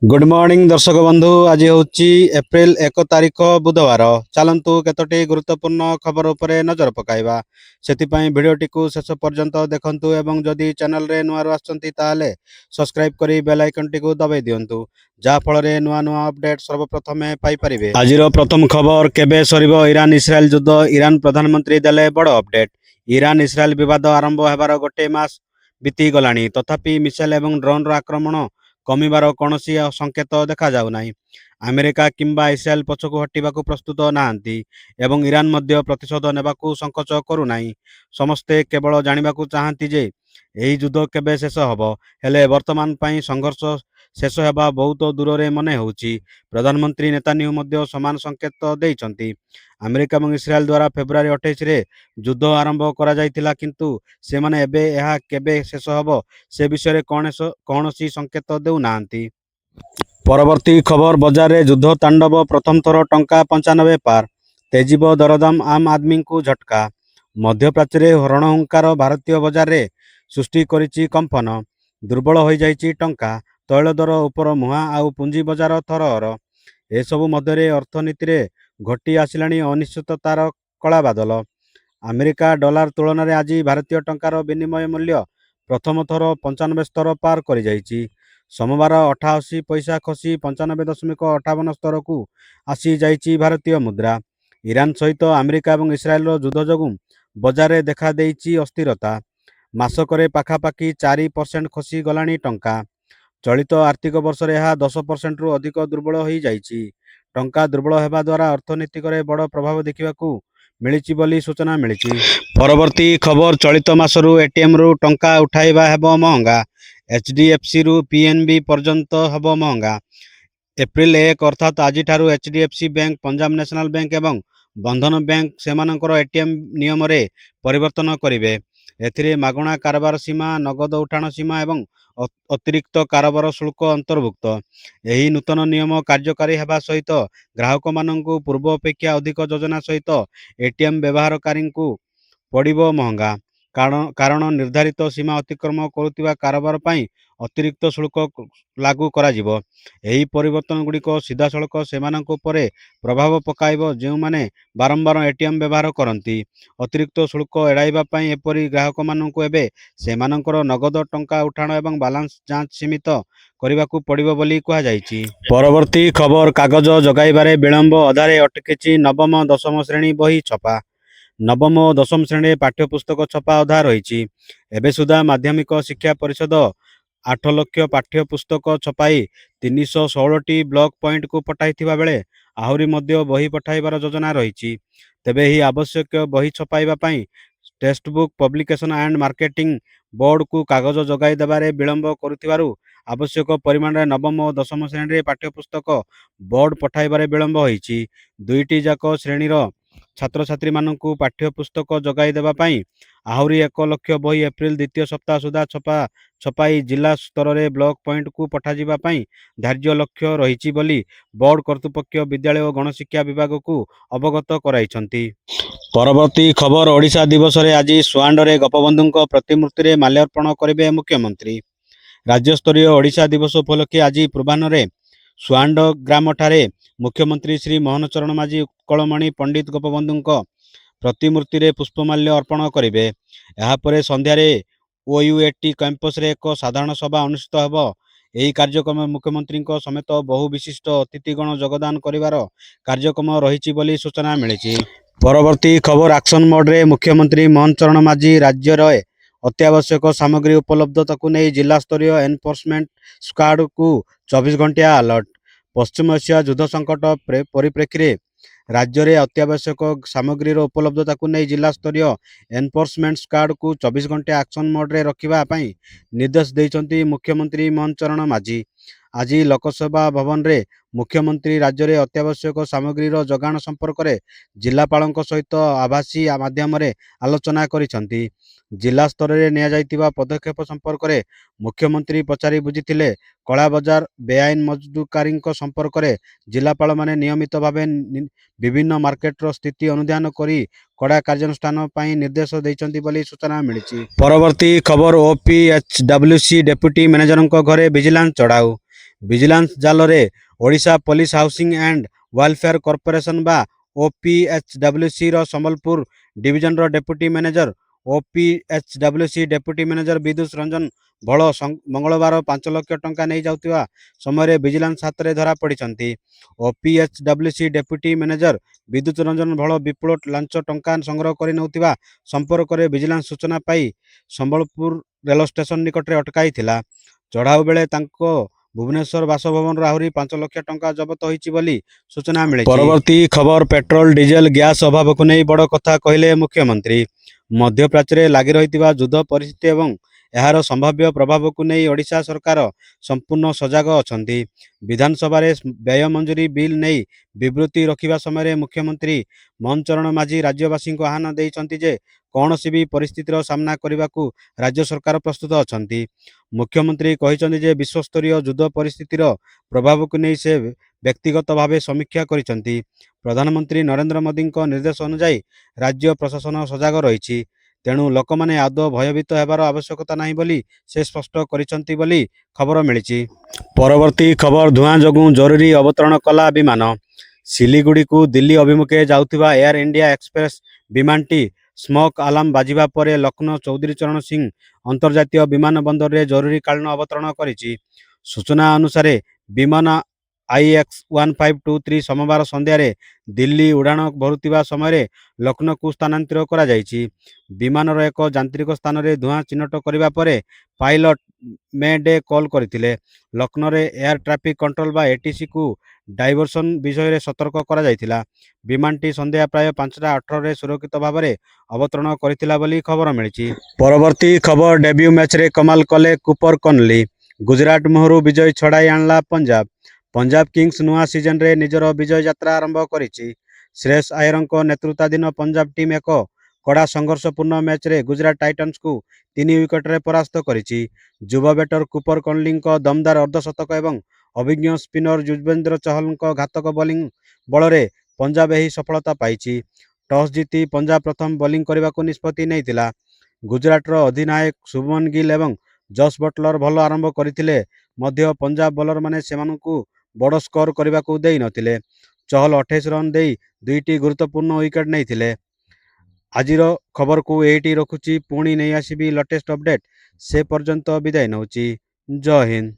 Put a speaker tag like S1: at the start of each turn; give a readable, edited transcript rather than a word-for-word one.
S1: Good morning दर्शक बंधु। आज हूँ एप्रिल 1 तारिख बुधवार। चलतु केतोटी गुरुत्वपूर्ण खबर उपरे नजर पकाइबा। सेतिपाई भिडियोटी को शेष पर्यंत देखंतु एवं जदि चैनल रे नुआ आछंती ताले सब्सक्राइब करी बेल आइकन टी को दबाई दियंतु, जा फल रे नुआ नुआ अपडेट सर्वप्रथमे पाई परिबे। आजिरो प्रथम खबर, केबे सरिबो ईरान इस्राएल युद्ध? ईरान प्रधानमंत्री देले बड़ अपडेट। ईरान इस्राएल विवाद आरंभ हेबार गोटे मास बीती गलानी, तथापि मिसाइल एवं ड्रोन रो आक्रमण कमिबार कौनसी संकेत देखा जाउ नाही। अमेरिका किंबा इस्राएल पछकु हटिबाकु प्रस्तुत नाहांती एवं ईरान मध्य प्रतिशोध नेबाकु संकोच करू नाही। समस्ते केवल जानिबाकु चाहंती जे एही युद्ध केबे शेष हबो, हेले वर्तमान पई संघर्ष शेष हेबा बहुत दूर रे मने होउची। प्रधानमंत्री नेतान्याहू मध्य समान संकेत देइछंती। अमेरिका एवं इस्राएल द्वारा फेब्रुआरी 28 रे युद्ध आरंभ करा जायतिला, किंतु से माने एबे एहा केबे शेष हबो से विषय कौनसी संकेत देउ नाहांती। परवर्ती खबर, बजार रे युद्ध तांडव, प्रथम थर टंका 95 पार। तेजीब दरदाम, आम आदमी को झटका। मध्यप्राच्य रे रणहुंकार भारतीय बजार रे सृष्टि करिछि कंपन। दुर्बल हो जाइछि टंका, तैल दर उपर मुहां आउ पुंजी बजार थरहर। एसबु मध्य अर्थनीति रे घटी आसिलाणी अनिश्चिततार कला बादल। अमेरिका डॉलर तुलन में आज भारतीय टंकार विनिमय मूल्य प्रथम थर 95 स्तर पार कर जाइछि। सोमवार 88 पैसा खसी 95.58 स्तर को आसी जाइछि भारतीय मुद्रा। ईरान सहित अमेरिका और इस्राएल युद्ध जोगु बजार में देखा देइछि अस्थिरता। मासक पाखापाखि 4% खसी गलाणी टंका। चलित आर्थिक वर्ष रे यह 10% रु अधिक दुर्बल हो जाइछि। टंका दुर्बल हेबा द्वारा अर्थनीतिक बड़ प्रभाव देखा मिलिछि बोली सूचना मिलिछि। परवर्ती खबर, चलित मासरु एटीएम रु टंका उठाइबा हेबो महंगा। एचडीएफसी रु पीएनबी पर्यंत हेबो महंगा। एप्रिल 1 अर्थात आज ठारू HDFC bank, Punjab national bank एवं बंधन बैंक सेमानकर एटीएम नियम रे परिवर्तन करिवे। एथिरे मागणा कारबार सीमा, नगद उठाण सीमा एवं अतिरिक्त कारबार शुल्क अंतर्भुक्त। एही नूतन नियम कार्यकारी हेबा सहित ग्राहक माननकु पूर्व अपेक्षा अधिक योजना सहित एटीएम व्यवहारकारी को पड़िबो महंगा। कारण निर्धारित सीमा अतिक्रम करुवा कारोबार पई अतिरिक्त शुल्क लागू करा जिवो। एही परिवर्तन गुड़िक सीधासलख सेमानक उपरे प्रभाव पकाइबो जेउ माने बारंबार एटीएम व्यवहार करंती। अतिरिक्त शुल्क एड़ाइबा पई एपरि ग्राहक माननकु एबे सेमानकर नगद टंका उठाण एवं बालांस जांच सीमित କରିବାକୁ पड़िबो बोली कुहा जायछि। परवर्ती खबर, कागज जगाइबारे विलंब, अधारे अटकिछि नवम दशम श्रेणी बही छपा। नवम और दशम श्रेणी पाठ्यपुस्तक छपा अधा रही। एबे सुधा माध्यमिक शिक्षा परिषद 8 लाख पाठ्यपुस्तक छपाई 316 ब्लॉक पॉइंट को पठाई बेले आहुरी मध्य बही पठाइबार योजना रही। तेबे ही आवश्यक बही छपाइबा पई textbook publication and marketing board को कागज जगाई देबारे विलंब करुथिबारु आवश्यक परिमाण रे नवम और दशम श्रेणी पाठ्यपुस्तक बोर्ड पठाइबारे विलंब होईछि। दुईटी जाक श्रेणीर छात्र छात्री माननकु पाठ्यपुस्तक जगाई देबा पई आहुरी 1 लाख बही एप्रिल द्वितीय सप्ताह सुधा छपाई जिला स्तर रे ब्लॉक पॉइंट को पठाजिबा पई धार्य लक्ष्य रहिछि बोली बोर्ड कर्तृपक्ष विद्यालय और गणशिक्षा विभाग को अवगत कराइछंती। परवर्ती खबर, ओडिशा दिवस रे आज सुआंड रे गोपबंधु प्रतिमूर्ति रे माल्यार्पण करिवे मुख्यमंत्री। राज्य स्तरीय ओडिशा दिवस उपलक्षे आज पूर्वाह्न सुआंड ग्राम ठारे मुख्यमंत्री श्री मोहन चरण माझी उत्कलमणि पंडित गोपबंधु प्रतिमूर्ति रे पुष्पमाल्य अर्पण करिवे। एहा परे संध्यारे ओयूएटी कैंपस रे एक साधारण सभा अनुष्ठित हेबो। एही कार्यक्रम मुख्यमंत्री समेत बहु विशिष्ट अतिथिगण योगदान करिवार कार्यक्रम रहिछि बोली सूचना मिलिछि। परवर्ती खबर, एक्शन मोड रे मुख्यमंत्री मोहन चरण माझी राज्य रे अत्यावश्यक सामग्री उपलब्धता को नहीं जिला स्तरीय एनफोर्समेंट स्क्वाड को 24 घंटिया अलर्ट। पश्चिम एशिया युद्ध संकट परिप्रेक्षी राज्य में अत्यावश्यक सामग्री उपलब्धता को नहीं जिला स्तरीय एनफोर्समेंट स्क्वाड को 24 घंटे एक्शन मोड रे रखिबा पई निर्देश देइछंती मुख्यमंत्री मोहन चरण माझी। आज लोकसभा भवन रे मुख्यमंत्री राज्य में अत्यावश्यक सामग्री जोगाण संपर्क में जिलापाल सहित आभासी माध्यम आलोचना करिसंती। जिला स्तर में निया पदक्षेप संपर्क में मुख्यमंत्री पचारि बुझिथिले। कला बजार बेआईन मजदूरकारी संपर्क में जिलापाल माने नियमित भावे विभिन्न मार्केटर स्थिति अनुध्यान करी कड़ा कार्यानुष्ठान पई निर्देश देइछंती बोली सूचना मिलिछि। परवर्ती खबर, ओपीएचडब्ल्यूसी डेप्यूटी मैनेजर घरे विजिलेंस चढ़ाऊ। ଭିଜିଲାନ୍ସ ଜାଲରେ Odisha police housing and welfare corporation ବା OPHWCର ସମ୍ବଲପୁର ଡିଭିଜନର deputy manager OPHWC deputy manager Bidush Ranjan Bhol ମଙ୍ଗଳବାର 5 ଲକ୍ଷ ଟଙ୍କା ନେଇ ଯାଉଥିବା ସମୟରେ ଭିଜିଲାନ୍ସ ହାତରେ ଧରା ପଡ଼ିଛନ୍ତି। OPHWC ଡେପୁଟି ମ୍ୟାନେଜର ବିଦ୍ୟୁତ ରଞ୍ଜନ ଭୋଳ ବିପୁଳ ଲାଞ୍ଚ ଟଙ୍କା ସଂଗ୍ରହ କରି ନେଉଥିବା ସମ୍ପର୍କରେ ଭିଜିଲାନ୍ସ ସୂଚନା ପାଇ ସମ୍ବଲପୁର ରେଳ ଷ୍ଟେସନ ନିକଟରେ ଅଟକାଇଥିଲା। ଚଢ଼ାଉ ବେଳେ ତାଙ୍କ ଭୁବନେଶ୍ୱର ବାସଭବନରୁ ଆହୁରି 5 ଲକ୍ଷ ଟଙ୍କା ଜବତ ହୋଇଛି ବୋଲି ସୂଚନା ମିଳିଛି। ପରବର୍ତ୍ତୀ ଖବର ପେଟ୍ରୋଲ ଡିଜେଲ ଗ୍ୟାସ୍ ଅଭାବକୁ ନେଇ ବଡ଼ କଥା କହିଲେ ମୁଖ୍ୟମନ୍ତ୍ରୀ। ମଧ୍ୟପ୍ରାଚ୍ୟରେ ଲାଗି ରହିଥିବା ଯୁଦ୍ଧ ପରିସ୍ଥିତି ଏବଂ ଏହାର ସମ୍ଭାବ୍ୟ ପ୍ରଭାବକୁ ନେଇ ଓଡ଼ିଶା ସରକାର ସମ୍ପୂର୍ଣ୍ଣ ସଜାଗ ଅଛନ୍ତି। ବିଧାନସଭାରେ ବ୍ୟୟ ମଞ୍ଜୁରୀ ବିଲ୍ ନେଇ ବିବୃତ୍ତି ରଖିବା ସମୟରେ ମୁଖ୍ୟମନ୍ତ୍ରୀ ମୋହନ ଚରଣ ମାଝୀ ରାଜ୍ୟବାସୀଙ୍କୁ ଆହ୍ୱାନ ଦେଇଛନ୍ତି ଯେ କୌଣସି ବି ପରିସ୍ଥିତିର ସାମ୍ନା କରିବାକୁ ରାଜ୍ୟ ସରକାର ପ୍ରସ୍ତୁତ ଅଛନ୍ତି। ମୁଖ୍ୟମନ୍ତ୍ରୀ କହିଛନ୍ତି ଯେ ବିଶ୍ୱସ୍ତରୀୟ ଯୁଦ୍ଧ ପରିସ୍ଥିତିର ପ୍ରଭାବକୁ ନେଇ ସେ ବ୍ୟକ୍ତିଗତ ଭାବେ ସମୀକ୍ଷା କରିଛନ୍ତି। ପ୍ରଧାନମନ୍ତ୍ରୀ ନରେନ୍ଦ୍ର ମୋଦିଙ୍କ ନିର୍ଦ୍ଦେଶ ଅନୁଯାୟୀ ରାଜ୍ୟ ପ୍ରଶାସନ ସଜାଗ ରହିଛି। ତେଣୁ ଲୋକମାନେ ଆଦୌ ଭୟଭୀତ ହେବାର ଆବଶ୍ୟକତା ନାହିଁ ବୋଲି ସେ ସ୍ପଷ୍ଟ କରିଛନ୍ତି ବୋଲି ଖବର ମିଳିଛି। ପରବର୍ତ୍ତୀ ଖବର ଧୂଆଁ ଯୋଗୁଁ ଜରୁରୀ ଅବତରଣ କଲା ବିମାନ। ସିଲିଗୁଡିକୁ ଦିଲ୍ଲୀ ଅଭିମୁଖେ ଯାଉଥିବା ଏୟାର ଇଣ୍ଡିଆ ଏକ୍ସପ୍ରେସ ବିମାନଟି ସ୍ମୋକ ଆଲାର୍ମ ବାଜିବା ପରେ ଲକ୍ଷ୍ନୌ ଚୌଧୁରୀ ଚରଣ ସିଂହ ଅନ୍ତର୍ଜାତୀୟ ବିମାନ ବନ୍ଦରରେ ଜରୁରୀକାଳୀନ ଅବତରଣ କରିଛି। ସୂଚନା ଅନୁସାରେ ବିମାନ IX-1523 ସୋମବାର ସନ୍ଧ୍ୟାରେ ଦିଲ୍ଲୀ ଉଡ଼ାଣ ଭରୁଥିବା ସମୟରେ ଲକ୍ଷ୍ନୌକୁ ସ୍ଥାନାନ୍ତର କରାଯାଇଛି। ବିମାନର ଏକ ଯାନ୍ତ୍ରିକ ସ୍ଥାନରେ ଧୂଆଁ ଚିହ୍ନଟ କରିବା ପରେ ପାଇଲଟ ମେ ଡେ କଲ୍ କରିଥିଲେ। ଲକ୍ଷ୍ନୌରେ ଏୟାର ଟ୍ରାଫିକ କଣ୍ଟ୍ରୋଲ ବା ATCକୁ ଡାଇଭରସନ ବିଷୟରେ ସତର୍କ କରାଯାଇଥିଲା। ବିମାନଟି ସନ୍ଧ୍ୟା ପ୍ରାୟ 5:18ରେ ସୁରକ୍ଷିତ ଭାବରେ ଅବତରଣ କରିଥିଲା ବୋଲି ଖବର ମିଳିଛି। ପରବର୍ତ୍ତୀ ଖବର ଡେବ୍ୟୁ ମ୍ୟାଚରେ କମାଲ କଲେ କୁପର କନଲି। ଗୁଜରାଟ ମୁହଁରୁ ବିଜୟ ଛଡ଼ାଇ ଆଣିଲା ପଞ୍ଜାବ। ପଞ୍ଜାବ କିଙ୍ଗସ ନୂଆ ସିଜନରେ ନିଜର ବିଜୟ ଯାତ୍ରା ଆରମ୍ଭ କରିଛି। ଶ୍ରେୟସ ଆୟରଙ୍କ ନେତୃତ୍ୱାଧୀନ ପଞ୍ଜାବ ଟିମ୍ ଏକ କଡ଼ା ସଂଘର୍ଷପୂର୍ଣ୍ଣ ମ୍ୟାଚରେ ଗୁଜରାଟ ଟାଇଟନ୍ସକୁ 3 ୱିକେଟରେ ପରାସ୍ତ କରିଛି। ଯୁବ ବ୍ୟାଟର କୁପର କନଲିଙ୍କ ଦମଦାର ଅର୍ଦ୍ଧଶତକ ଏବଂ ଅଭିଜ୍ଞ ସ୍ପିନର ଯୁଜବେନ୍ଦ୍ର ଚହଲଙ୍କ ଘାତକ ବୋଲିଂ ବଳରେ ପଞ୍ଜାବ ଏହି ସଫଳତା ପାଇଛି। ଟସ୍ ଜିତି ପଞ୍ଜାବ ପ୍ରଥମ ବୋଲିଂ କରିବାକୁ ନିଷ୍ପତ୍ତି ନେଇଥିଲା। ଗୁଜରାଟର ଅଧିନାୟକ ଶୁଭମନ ଗିଲ୍ ଏବଂ ଜସ୍ ବଟଲର ଭଲ ଆରମ୍ଭ କରିଥିଲେ ମଧ୍ୟ ପଞ୍ଜାବ ବୋଲରମାନେ ସେମାନଙ୍କୁ ବଡ଼ ସ୍କୋର କରିବାକୁ ଦେଇନଥିଲେ। ଚହଲ 28 ରନ୍ ଦେଇ 2ଟି ଗୁରୁତ୍ୱପୂର୍ଣ୍ଣ ୱିକେଟ ନେଇଥିଲେ। ଆଜିର ଖବରକୁ ଏଇଠି ରଖୁଛି। ପୁଣି ନେଇ ଆସିବି ଲେଟେଷ୍ଟ ଅପଡେଟ୍। ସେ ପର୍ଯ୍ୟନ୍ତ ବିଦାୟ ନେଉଛି। ଜୟ ହିନ୍ଦ।